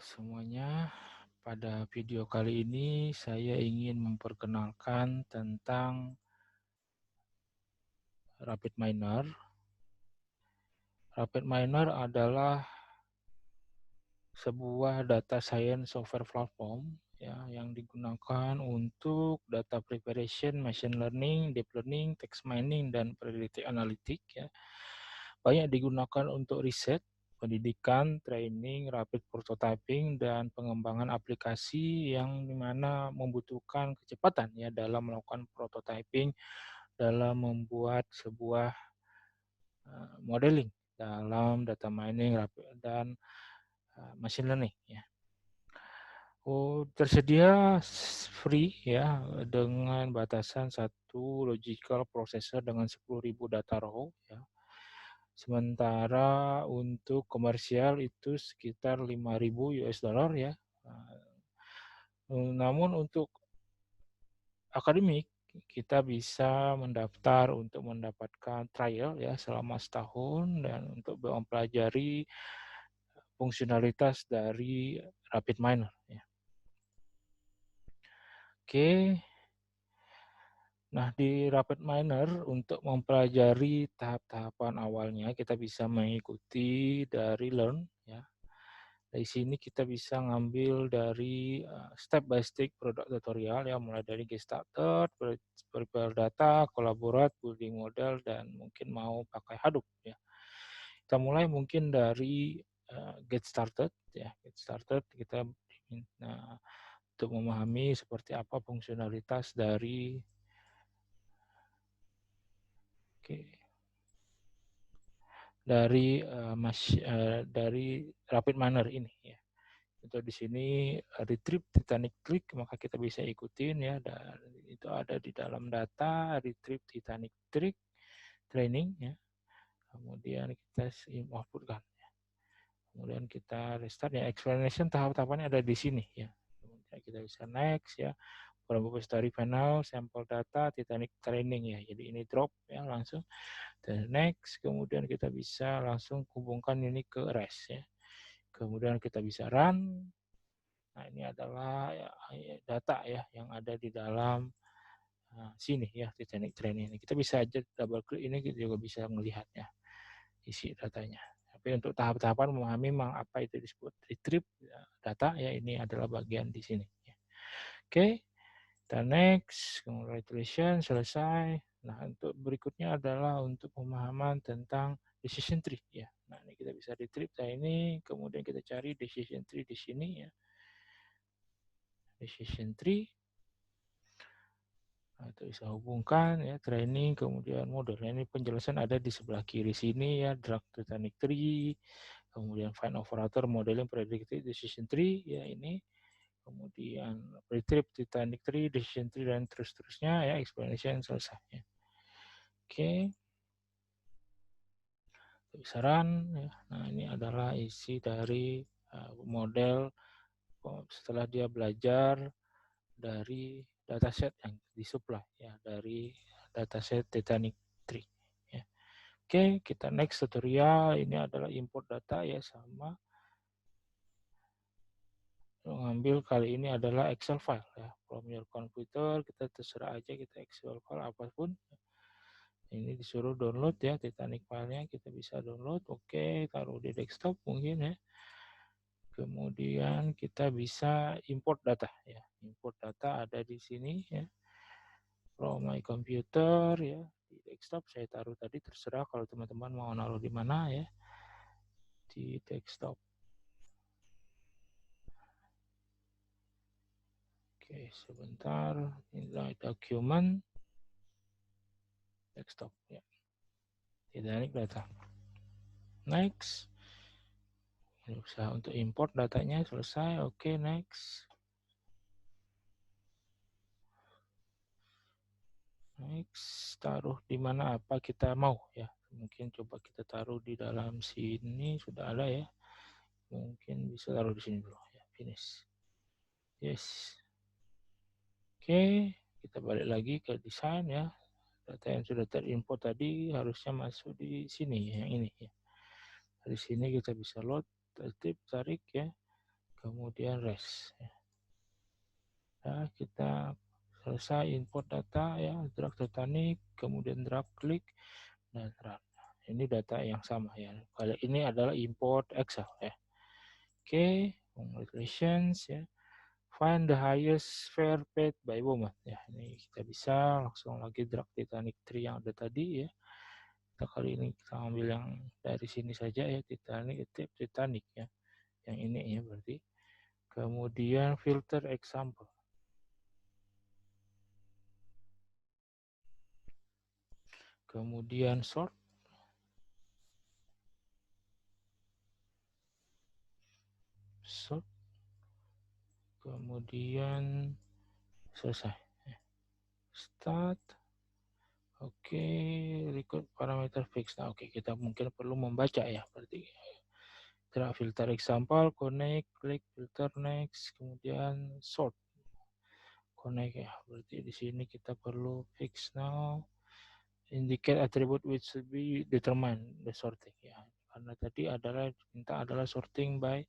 semuanya, pada video kali ini saya ingin memperkenalkan tentang Rapid Miner. Rapid Miner adalah sebuah data science software platform ya, yang digunakan untuk data preparation, machine learning, deep learning, text mining, dan predictive analytics ya. Banyak digunakan untuk riset, pendidikan, training, rapid prototyping, dan pengembangan aplikasi yang dimana membutuhkan kecepatan ya dalam melakukan prototyping, dalam membuat sebuah modeling dalam data mining dan machine learning ya. Tersedia free ya dengan batasan satu logical processor dengan 10.000 data raw ya. Sementara untuk komersial itu sekitar 5.000 US dollar ya. Namun untuk akademik kita bisa mendaftar untuk mendapatkan trial ya selama setahun dan untuk mempelajari fungsionalitas dari Rapid Miner ya. Oke. Nah, di Rapid Miner untuk mempelajari tahap-tahapan awalnya kita bisa mengikuti dari Learn ya. Dari sini kita bisa ngambil dari step by step product tutorial ya, mulai dari get started, prepare data, collaborate, building model, dan mungkin mau pakai Hadoop ya. Kita mulai mungkin dari get started ya. Get started kita untuk memahami seperti apa fungsionalitas dari dari Rapid Miner ini ya. Untuk di sini retrieve Titanic Trick, maka kita bisa ikutin ya, dan itu ada di dalam data retrieve Titanic Trick training ya. Kemudian kita outputkan ya. Kemudian kita restart ya, explanation tahap-tahapannya ada di sini ya. Kemudian kita bisa next ya, repository panel, sampel data, Titanic training ya. Jadi ini drop ya langsung. Dan next, kemudian kita bisa langsung hubungkan ini ke REST ya. Kemudian kita bisa run. Nah, ini adalah data ya yang ada di dalam sini ya, Titanic Train ini. Kita bisa aja double klik ini, kita juga bisa melihatnya isi datanya. Tapi untuk tahap-tahapan memahami apa itu disebut retrieve data ya, ini adalah bagian di sini. Oke, kita next, congratulations, selesai. Nah, untuk berikutnya adalah untuk pemahaman tentang decision tree ya. Nah, ini kita bisa retrieve ini, kemudian kita cari decision tree di sini ya. Decision tree. Nah, itu bisa hubungkan ya, training, kemudian model. Nah, ini penjelasan ada di sebelah kiri sini ya, drag Titanic tree, kemudian find operator, modeling, predictive decision tree ya ini. Kemudian retrieve Titanic tree, decision tree, dan terus-terusnya ya, explanation selesai ya. Oke. Besaran ya. Nah, ini adalah isi dari model setelah dia belajar dari dataset yang disuplai ya, dari dataset Titanic Tree ya. Oke, kita next tutorial. Ini adalah import data ya, sama mengambil kali ini adalah Excel file ya, from your computer. Kita terserah aja, kita Excel file apapun. Ini disuruh download ya, Titanic filenya kita bisa download. Oke, taruh di desktop mungkin ya. Kemudian kita bisa import data ya. Import data ada di sini ya. From my computer ya, di desktop saya taruh tadi, terserah kalau teman-teman mau naruh di mana ya. Di desktop. Oke, sebentar. Nilai dokumen desktop ya. Titanic data. Next. Ini usaha untuk import datanya selesai. Oke, next. Next, taruh di mana apa kita mau ya. Mungkin coba kita taruh di dalam sini, sudah ada ya. Mungkin bisa taruh di sini dulu ya. Finish. Yes. Oke, kita balik lagi ke desain ya. Data yang sudah terimport tadi harusnya masuk di sini ya, yang ini ya. Dari sini kita bisa load, tarik ya. kemudian rest. Ya, kita selesai import data ya, drag Titanic, kemudian drag klik dan run. Ini data yang sama ya. Kali ini adalah import Excel ya. Oke, congratulations ya. Find the highest fare paid by woman. Ya, ini kita bisa langsung lagi drag Titanic tree yang ada tadi ya. Kita kali ini kita ambil yang dari sini saja ya, Titanic ya. Yang ini ya berarti. Kemudian filter example. Kemudian sort. Sort. Kemudian selesai. Start. Oke, record parameter fix. Nah, oke, kita mungkin perlu membaca ya. Berarti drag filter example, connect, klik filter next, kemudian sort. Connect ya. Berarti di sini kita perlu fix now. Indicate attribute which should be determine the sorting ya. Karena tadi adalah sorting by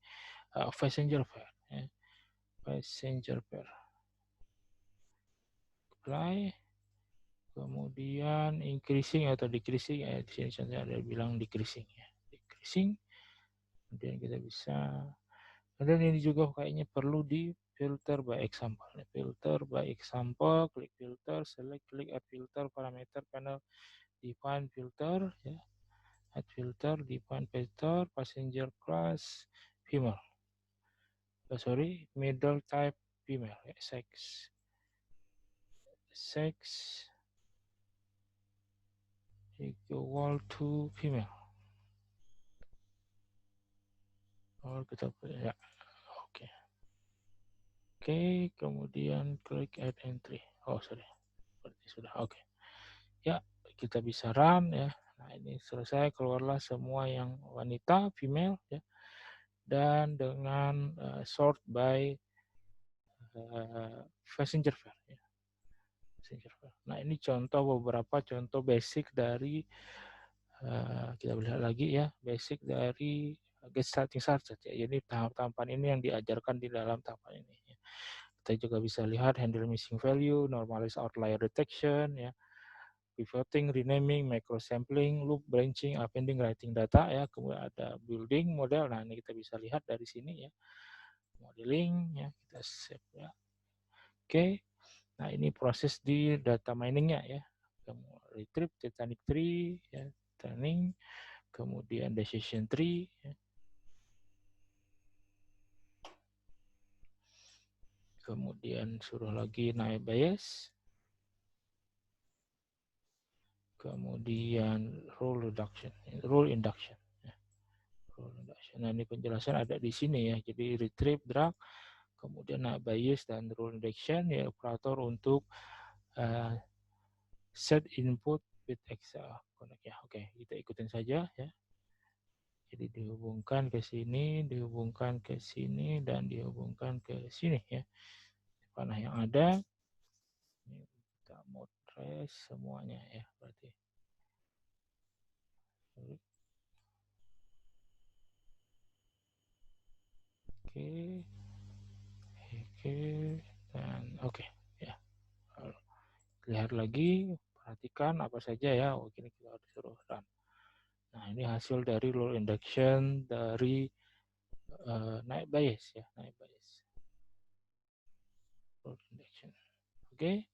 passenger fare. Ya. Passenger fare. Apply. Kemudian increasing atau decreasing ya, di sini contohnya ada bilang decreasing ya. Decreasing. Kemudian kita bisa, kemudian ini juga kayaknya perlu di filter by example. Filter by example, klik filter, select, klik add filter, parameter panel, define filter ya. Add filter, define filter, passenger class, female. Middle type female ya, sex. Sex equal to female. Oh, kita ya. Oke. Oke, kemudian klik add entry. Oh, sorry. Berarti sudah. Oke. Ya, kita bisa run ya. Nah, ini selesai, keluarlah semua yang wanita, female ya. Dan dengan sort by passenger fare ya. Passenger fare. Nah, ini beberapa contoh basic dari kita lihat lagi ya, basic dari get starting search ya. Jadi tahapan ini yang diajarkan di dalam tahapan ini. Ya. Kita juga bisa lihat handle missing value, normalize outlier detection, ya, pivoting, renaming, micro sampling, loop branching, appending, writing data, ya. Kemudian ada building model. Nah ini kita bisa lihat dari sini ya, modeling, ya kita save ya. Oke, nah ini proses di data miningnya ya. Retrieve Titanic tree, ya, training, kemudian decision tree, ya. Kemudian suruh lagi naik bias, kemudian rule induction, ya. Rule induction. Nah ini penjelasan ada di sini ya. Jadi retrieve, drag, kemudian naik bias dan rule induction ya, operator untuk set input with Excel connect ya. Oke, kita ikutin saja ya. Jadi dihubungkan ke sini, dihubungkan ke sini, dan dihubungkan ke sini ya. Panah yang ada, ini kita mau trace semuanya ya, berarti. Oke, oke, dan oke ya. Lihat lagi, perhatikan apa saja ya. Oh, ini kita harus suruh run. Nah, ini hasil dari rule induction dari naik bias ya, naik bias. Rule induction. Oke.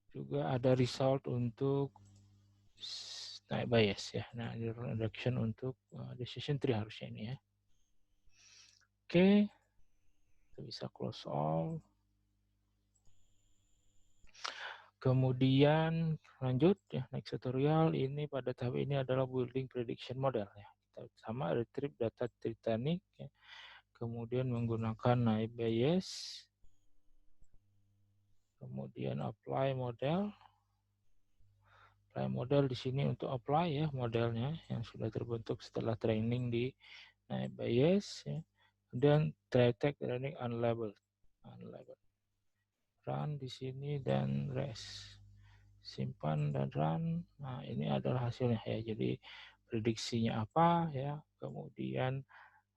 Juga ada result untuk naik bias ya. Nah, ini rule induction untuk decision tree harusnya ini ya. Oke. Kita bisa close all. Kemudian lanjut ya, next tutorial ini pada tahap ini adalah building prediction model ya. Kita sama retrieve data Titanic ya. Kemudian menggunakan naik bias. Kemudian apply model. Apply model di sini untuk apply ya modelnya yang sudah terbentuk setelah training di naik bias ya. Kemudian detect running unlabeled. Run di sini dan rest. Simpan dan run. Nah, ini adalah hasilnya ya. Jadi prediksinya apa ya, kemudian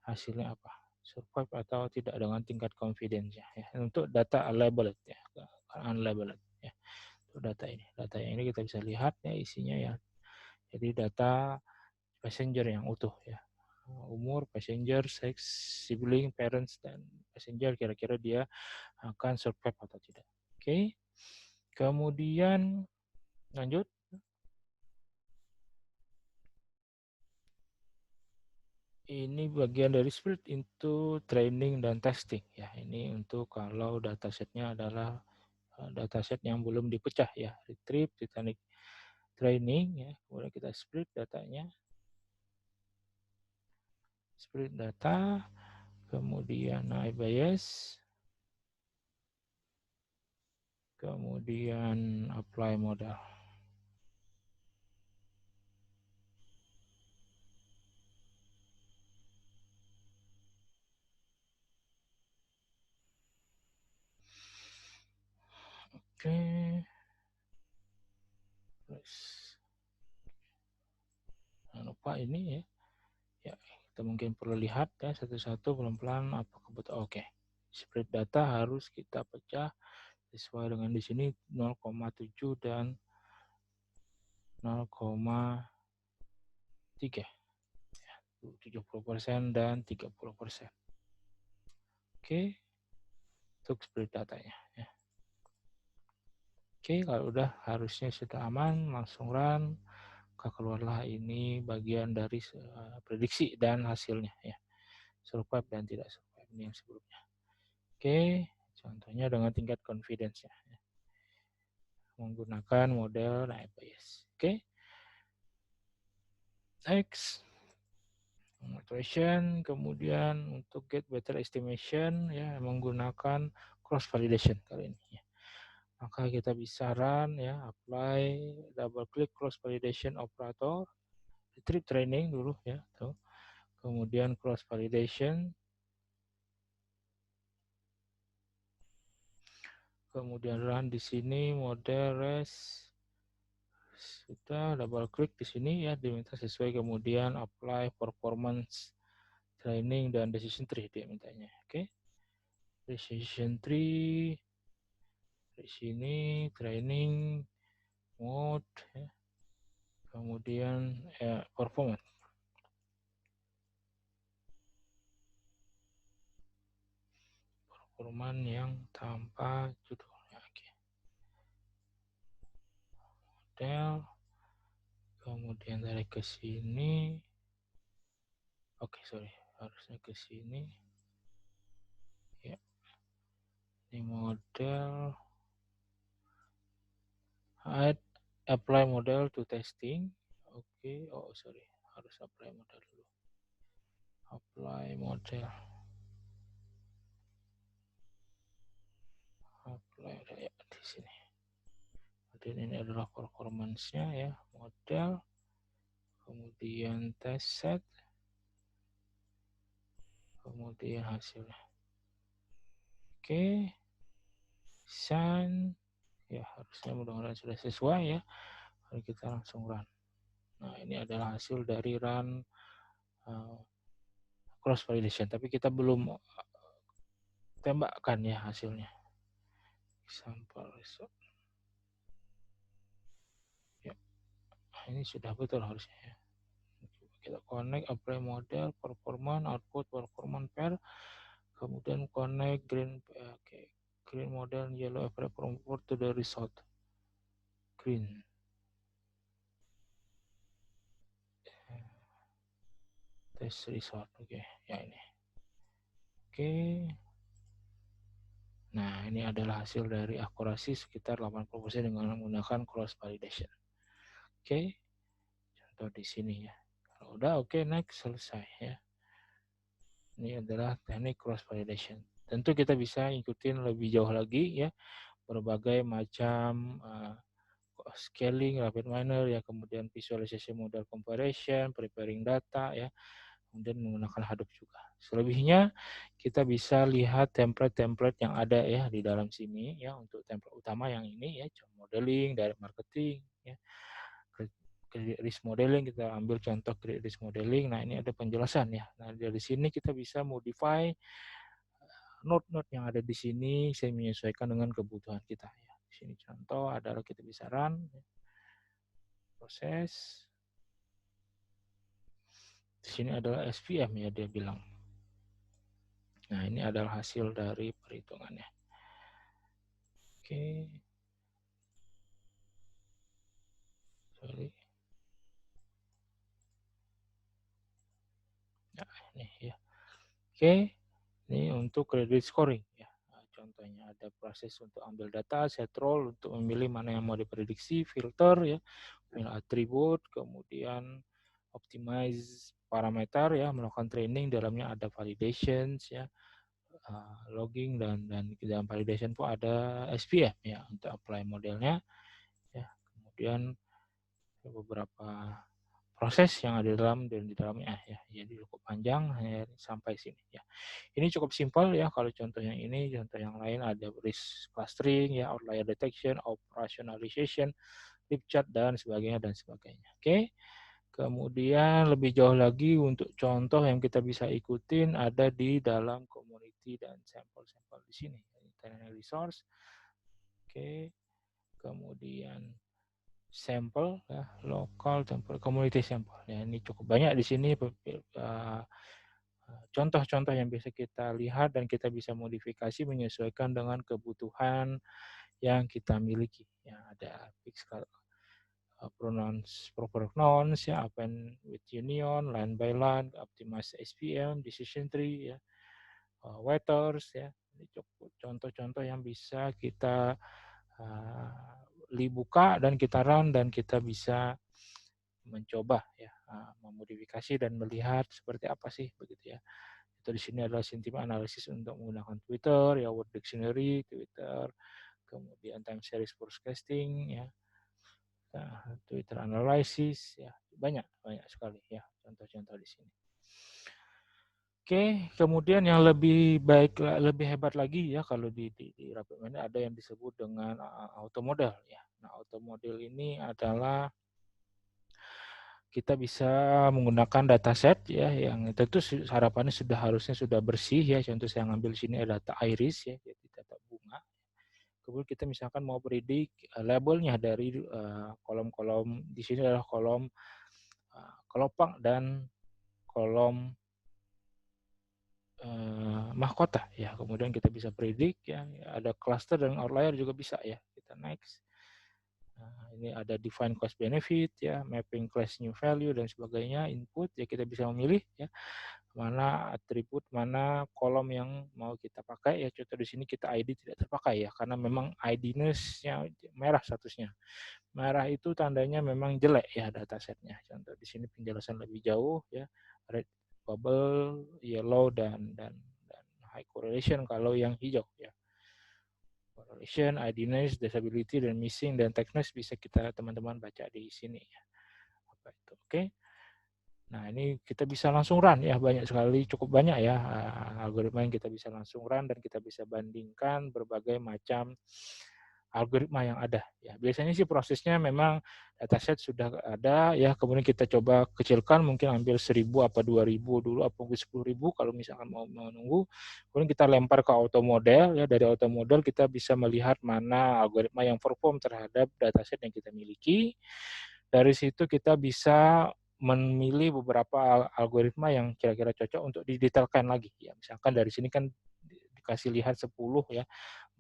hasilnya apa. survive atau tidak dengan tingkat confidence ya. Untuk data unlabeled ya, unlabeled ya. Untuk data yang ini kita bisa lihat ya isinya ya. Jadi data passenger yang utuh ya. Umur, passenger, sex, sibling, parents, dan passenger kira-kira dia akan survive atau tidak. Oke. Kemudian lanjut. Ini bagian dari split into training dan testing ya. Ini untuk kalau datasetnya adalah dataset yang belum dipecah ya. Retrieve, Titanic training ya. Kemudian kita split datanya. Split data, kemudian naik bias, kemudian apply model. Oke. Terus jangan lupa ini ya. Ya, kita mungkin perlu lihat ya satu-satu pelan-pelan apakah betul. Oke. Split data harus kita pecah sesuai dengan di sini 0,7 dan 0,3. 70% dan 30%. Oke. Untuk split datanya ya. Oke, kalau udah harusnya sudah aman, langsung run. Keluarlah ini bagian dari prediksi dan hasilnya ya. Survive dan tidak survive ini yang sebelumnya. Oke, contohnya dengan tingkat confidence ya. Menggunakan model bias. Oke. Next. Iteration, kemudian untuk get better estimation ya menggunakan cross validation kali ini ya. Maka kita bisa run ya, apply double click cross validation operator, retrieve training dulu ya, tuh. Kemudian cross validation, kemudian run di sini model res, sudah double klik di sini ya, diminta sesuai, kemudian apply performance training dan decision tree dia mintanya. Oke. Decision tree di sini training mode ya. Kemudian performance yang tanpa judulnya. Oke. Model, kemudian dari ke sini. Oke, sorry, harusnya ke sini. Ya. Ini model add apply model to testing. Oke, oh sorry, harus apply model dulu. Apply model. Apply ya di sini. Dan ini adalah performance-nya ya, model. Kemudian test set. Kemudian hasilnya. Oke. Sign. Ya, harusnya mudah-mudahan sudah sesuai ya. Mari kita langsung run. Nah, ini adalah hasil dari run cross validation, tapi kita belum tembakkan ya hasilnya. Sampel result. Ya, ini sudah betul harusnya ya. Kita connect apply model performance output performance pair, kemudian connect green green model yellow apply performance to the result green. Test result. Oke, ya ini. Oke. Nah, ini adalah hasil dari akurasi sekitar 80% dengan menggunakan cross validation. Oke. Contoh di sini ya. Kalau udah oke, next, selesai ya. Ini adalah teknik cross validation. Tentu kita bisa ikutin lebih jauh lagi ya, berbagai macam scaling, rapid miner ya, kemudian visualisasi model comparison, preparing data ya, kemudian menggunakan Hadoop juga. Selebihnya kita bisa lihat template-template yang ada ya di dalam sini ya, untuk template utama yang ini ya, modeling, direct marketing ya, credit risk modeling, kita ambil contoh credit risk modeling. Nah, ini ada penjelasan ya. Nah, dari sini kita bisa modify note-note yang ada di sini, saya menyesuaikan dengan kebutuhan kita ya. Di sini contoh adalah kita bisa run proses. Di sini adalah SVM ya, dia bilang. Nah, ini adalah hasil dari perhitungannya. Oke. Sorry. Nah, ini ya. Oke. Ini untuk credit scoring ya. Nah, contohnya ada proses untuk ambil data, set role untuk memilih mana yang mau diprediksi, filter ya, memilih atribut, kemudian optimize parameter ya, melakukan training, dalamnya ada validations ya, logging dan di dalam validation pun ada SPM ya untuk apply modelnya ya. Kemudian beberapa proses yang ada di dalamnya ya. Jadi cukup panjang ya, sampai sini ya. Ini cukup simpel ya kalau contoh yang ini. Contoh yang lain ada risk clustering ya, outlier detection, operationalization, flip chart dan sebagainya dan sebagainya. Oke. Kemudian lebih jauh lagi untuk contoh yang kita bisa ikutin ada di dalam community dan sampel-sampel di sini. Internal resource. Oke. Kemudian sampel ya, lokal sampel, community sampel. Ya, ini cukup banyak di sini contoh-contoh yang bisa kita lihat dan kita bisa modifikasi menyesuaikan dengan kebutuhan yang kita miliki. Ya, ada fixed pronouns, proper nouns, ya, append with union, line by line, optimize SPM, decision tree, ya, waiters, ya. Ini cukup contoh-contoh yang bisa kita buka dan kita run dan kita bisa mencoba ya memodifikasi dan melihat seperti apa sih begitu ya. Itu di sini adalah sentiment analysis untuk menggunakan Twitter, ya, word dictionary, Twitter, kemudian time series forecasting, ya, nah, Twitter analysis, ya, banyak sekali ya contoh-contoh di sini. Oke, kemudian yang lebih baik, lebih hebat lagi ya kalau di Rapid Miner ada yang disebut dengan auto model ya. Nah, auto model ini adalah kita bisa menggunakan dataset ya yang tentu harapannya harusnya sudah bersih ya. Contoh saya ngambil sini ada data iris ya, jadi data bunga. Kemudian kita misalkan mau predik labelnya dari kolom-kolom di sini adalah kolom kelopak dan kolom mahkota ya. Kemudian kita bisa predik ya, ada cluster dan outlier juga bisa ya. Kita next. Nah, ini ada define cost benefit ya, mapping class new value dan sebagainya, input ya, kita bisa memilih ya mana atribut, mana kolom yang mau kita pakai ya. Contoh di sini kita ID tidak terpakai ya karena memang ID-nya merah statusnya. Merah itu tandanya memang jelek ya datasetnya. Contoh di sini penjelasan lebih jauh ya, red bubble, yellow dan high correlation kalau yang hijau ya. Correlation, IDness, disability, dan missing, dan techness bisa kita teman-teman baca di sini. Apa itu? Oke. Nah, ini kita bisa langsung run ya, banyak sekali, cukup banyak ya algoritma yang kita bisa langsung run dan kita bisa bandingkan berbagai macam algoritma yang ada ya. Biasanya sih prosesnya memang dataset sudah ada ya, kemudian kita coba kecilkan, mungkin ambil 1000 apa 2000 dulu apa 10.000 kalau misalkan mau menunggu. Kemudian kita lempar ke auto model ya, dari auto model kita bisa melihat mana algoritma yang perform terhadap dataset yang kita miliki. Dari situ kita bisa memilih beberapa algoritma yang kira-kira cocok untuk didetailkan lagi ya. Misalkan dari sini kan dikasih lihat 10 ya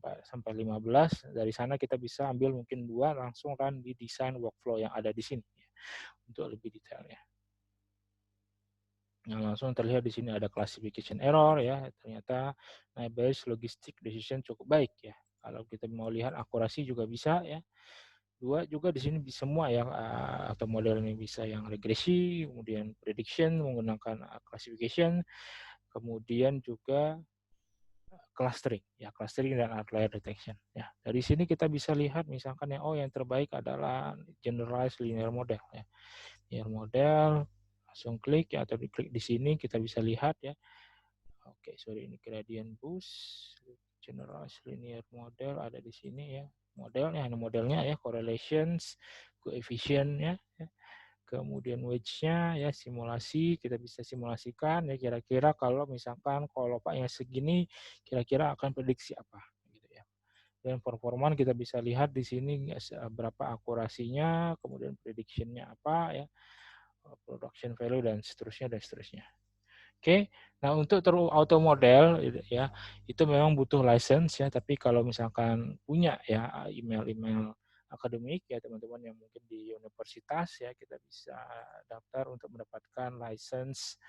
sampai 15, dari sana kita bisa ambil mungkin 2 langsung run di desain workflow yang ada di sini ya, untuk lebih detailnya. Nah, langsung terlihat di sini ada classification error ya, ternyata based logistic decision cukup baik ya. Kalau kita mau lihat akurasi juga bisa ya. 2 juga di sini bisa semua ya, atau model ini bisa yang regresi, kemudian prediction menggunakan classification, kemudian juga clustering ya, clustering dan outlier detection ya. Dari sini kita bisa lihat misalkan yang terbaik adalah generalized linear model ya. Linear model, langsung klik ya, atau diklik di sini kita bisa lihat ya. Oke, sorry, ini gradient boost, generalized linear model ada di sini ya. Modelnya, ini modelnya ya, correlations, coefficient ya. kemudian wage-nya ya simulasi, kita bisa simulasikan ya kira-kira kalau misalkan kalau Pak yang segini kira-kira akan prediksi apa gitu ya. Dan performan kita bisa lihat di sini berapa akurasinya, kemudian prediction-nya apa ya, production value dan seterusnya dan seterusnya. Oke, nah untuk auto model ya itu memang butuh license ya, tapi kalau misalkan punya ya email-email akademik ya teman-teman yang mungkin di universitas ya kita bisa daftar untuk mendapatkan license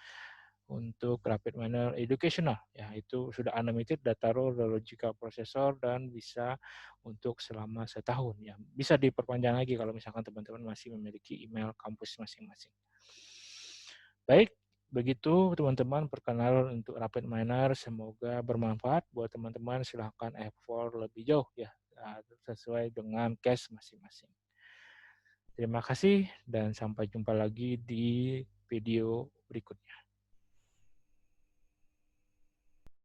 untuk rapid manner educational ya itu sudah unlimited data row logical processor dan bisa untuk selama setahun ya bisa diperpanjang lagi kalau misalkan teman-teman masih memiliki email kampus masing-masing. Baik, begitu teman-teman perkenalan untuk rapid miner semoga bermanfaat buat teman-teman silahkan explore lebih jauh ya sesuai dengan case masing-masing. Terima kasih dan sampai jumpa lagi di video berikutnya.